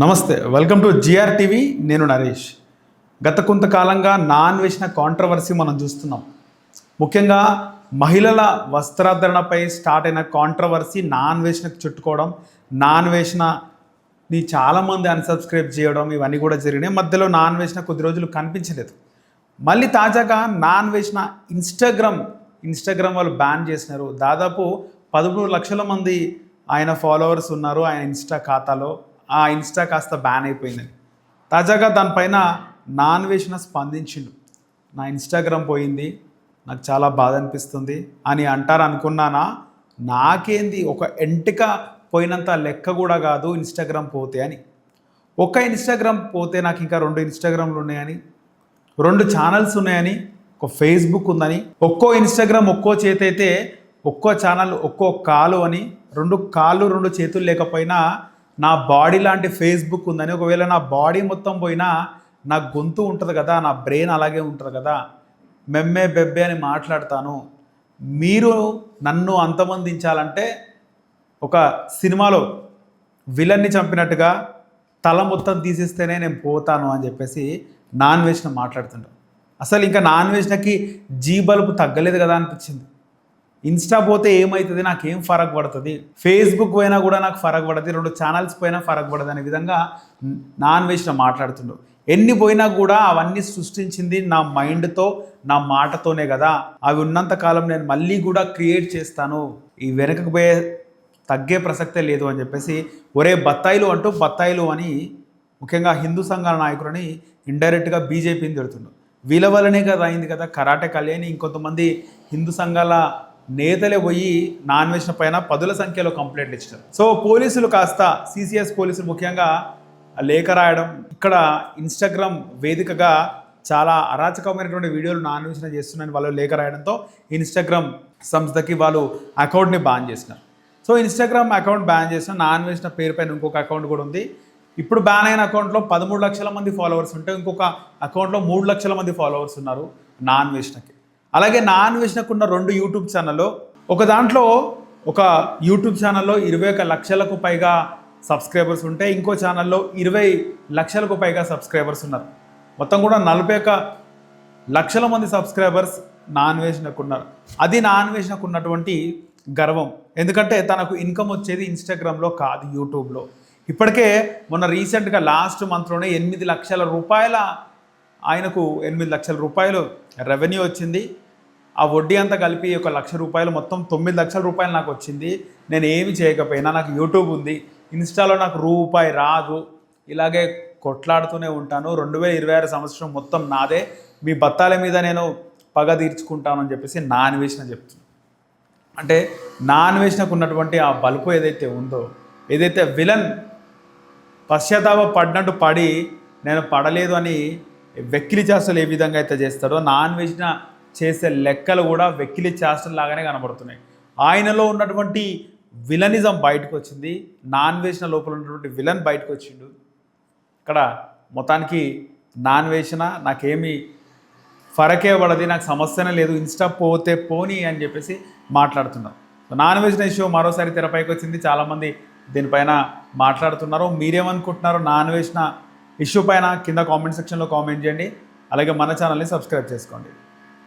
నమస్తే, welcome to GR TV. నేను నరేష్. గత కొంతకాలంగా నాన్ వేసిన కాంట్రవర్సీ మనం చూస్తున్నాం. ముఖ్యంగా మహిళల వస్త్రాధరణపై స్టార్ట్ అయిన కాంట్రవర్సీ నాన్ వేషనకు చుట్టుకోవడం, నాన్ వేషనని చాలామంది అన్సబ్స్క్రైబ్ చేయడం, ఇవన్నీ కూడా జరిగినాయి. మధ్యలో నాన్ వేషన కొద్ది రోజులు కనిపించలేదు. మళ్ళీ తాజాగా నాన్ వేసిన ఇన్స్టాగ్రామ్ వాళ్ళు బ్యాన్ చేసినారు. దాదాపు 13 లక్షల మంది ఆయన ఫాలోవర్స్ ఉన్నారు ఆయన ఇన్స్టా ఖాతాలో. ఆ ఇన్స్టా కాస్త బ్యాన్ అయిపోయిందని తాజాగా దానిపైన నాన్ వేషన స్పందించిండు. నా ఇన్స్టాగ్రామ్ పోయింది, నాకు చాలా బాధ అనిపిస్తుంది అని అంటారు అనుకున్నానా? నాకేంది, ఒక ఎంటిక పోయినంత లెక్క కూడా కాదు ఇన్స్టాగ్రామ్ పోతే అని. ఒక ఇన్స్టాగ్రామ్ పోతే నాకు ఇంకా 2 ఇన్స్టాగ్రామ్లు ఉన్నాయని, 2 ఛానల్స్ ఉన్నాయని, ఒక ఫేస్బుక్ ఉందని, ఒక్కో ఇన్స్టాగ్రామ్ ఒక్కో చేతి అయితే ఒక్కో ఛానల్ ఒక్కో కాలు అని, 2 కాళ్ళు 2 చేతులు లేకపోయినా నా బాడీ లాంటి ఫేస్బుక్ ఉందని, ఒకవేళ నా బాడీ మొత్తం పోయినా నా గొంతు ఉంటుంది కదా, నా బ్రెయిన్ అలాగే ఉంటుంది కదా, మెమ్మే బెబ్బే అని మాట్లాడతాను. మీరు నన్ను అంతమొందించాలంటే ఒక సినిమాలో విలన్ని చంపినట్టుగా తల మొత్తం తీసేస్తేనే నేను పోతాను అని చెప్పేసి నాన్ వేషన మాట్లాడుతుంటాను. అసలు ఇంకా నాన్ వేషనకి జీ బల్బు తగ్గలేదు కదా అనిపించింది. ఇన్స్టా పోతే ఏమవుతుంది, నాకేం ఫరక్ పడుతుంది, ఫేస్బుక్ పోయినా కూడా నాకు ఫరక్ పడుతుంది, 2 ఛానల్స్ పోయినా ఫరక్ పడదు అనే విధంగా నాన్ వేషన మాట్లాడుతుండు. ఎన్ని పోయినా కూడా అవన్నీ సృష్టించింది నా మైండ్తో, నా మాటతోనే కదా. అవి ఉన్నంత కాలం నేను మళ్ళీ కూడా క్రియేట్ చేస్తాను, ఈ వెనకకు పోయే తగ్గే ప్రసక్తే లేదు అని చెప్పేసి ఒరే బత్తాయిలు అంటూ బత్తాయిలు అని ముఖ్యంగా హిందూ సంఘాల నాయకులని ఇండైరెక్ట్గా బీజేపీని తిడుతుండు. వీళ్ళ వల్లనే కదా అయింది కదా కరాటే కళ్యాణి, ఇంకొంతమంది హిందూ సంఘాల నేతలే పోయి నాన్ వేషన పైన 10ల సంఖ్యలో కంప్లైంట్లు ఇచ్చారు. సో పోలీసులు కాస్త సిసిఎస్ పోలీసులు ముఖ్యంగా లేఖ రాయడం, ఇక్కడ ఇన్స్టాగ్రామ్ వేదికగా చాలా అరాచకమైనటువంటి వీడియోలు నాన్ వేషన చేస్తున్నారని వాళ్ళు లేఖ రాయడంతో ఇన్స్టాగ్రామ్ సంస్థకి వాళ్ళు అకౌంట్ని బ్యాన్ చేసినారు. సో ఇన్స్టాగ్రామ్ అకౌంట్ బ్యాన్ చేసిన నాన్ వేషన పేరు పైన ఇంకొక అకౌంట్ కూడా ఉంది. ఇప్పుడు బ్యాన్ అయిన అకౌంట్లో 13 లక్షల మంది ఫాలోవర్స్ ఉంటే ఇంకొక అకౌంట్లో 3 లక్షల మంది ఫాలోవర్స్ ఉన్నారు నాన్ వేషనకి. అలాగే నాన్ వేషనకున్న 2 యూట్యూబ్ ఛానల్లో, ఒక దాంట్లో ఒక యూట్యూబ్ ఛానల్లో 21 లక్షలకు పైగా సబ్స్క్రైబర్స్ ఉంటే ఇంకో ఛానల్లో 20 లక్షలకు పైగా సబ్స్క్రైబర్స్ ఉన్నారు. మొత్తం కూడా 41 లక్షల మంది సబ్స్క్రైబర్స్ నాన్ వేషనకున్నారు. అది నాన్ వేషనకున్నటువంటి గర్వం. ఎందుకంటే తనకు ఇన్కమ్ వచ్చేది ఇన్స్టాగ్రామ్లో కాదు, యూట్యూబ్లో. ఇప్పటికే మొన్న రీసెంట్గా లాస్ట్ మంత్లోనే 8 లక్షల రూపాయల ఆయనకు 8 లక్షల రూపాయలు రెవెన్యూ వచ్చింది. ఆ వడ్డీ అంతా కలిపి 1 లక్ష రూపాయలు, మొత్తం 9 లక్షల రూపాయలు నాకు వచ్చింది. నేను ఏమి చేయకపోయినా నాకు యూట్యూబ్ ఉంది, ఇన్స్టాలో నాకు రూపాయి రాదు, ఇలాగే కొట్లాడుతూనే ఉంటాను, 2026 సంవత్సరం మొత్తం నాదే, మీ బత్తాల మీద నేను పగ తీర్చుకుంటాను అని చెప్పేసి నాన్ వేషన చెప్తుంది. అంటే నాన్ వేషనకు ఉన్నటువంటి ఆ బలుపు ఏదైతే ఉందో, ఏదైతే విలన్ పశ్చాత్తాప పడినట్టు పడి నేను పడలేదు అని వెక్కిలి చేష్టలు ఏ విధంగా అయితే చేస్తాడో, నాన్ వేషన చేసే లెక్కలు కూడా వెక్కిలి చేష్టలు లాగానే కనబడుతున్నాయి. ఆయనలో ఉన్నటువంటి విలనిజం బయటకు వచ్చింది, నాన్ వేషన లోపల ఉన్నటువంటి విలన్ బయటకు వచ్చిండు. ఇక్కడ మొత్తానికి నాన్ వేషన నాకేమీ ఫరకే పడది, నాకు సమస్యనే లేదు, ఇన్స్టా పోతే పోనీ అని చెప్పేసి మాట్లాడుతున్నారు. నాన్ వేషన ఇష్యూ మరోసారి తెరపైకి వచ్చింది. చాలామంది దీనిపైన మాట్లాడుతున్నారు. మీరేమనుకుంటున్నారు నాన్ వేషన ఇష్యూ పైన కింద కామెంట్ సెక్షన్లో కామెంట్ చేయండి. అలాగే మన ఛానల్ని సబ్స్క్రైబ్ చేసుకోండి.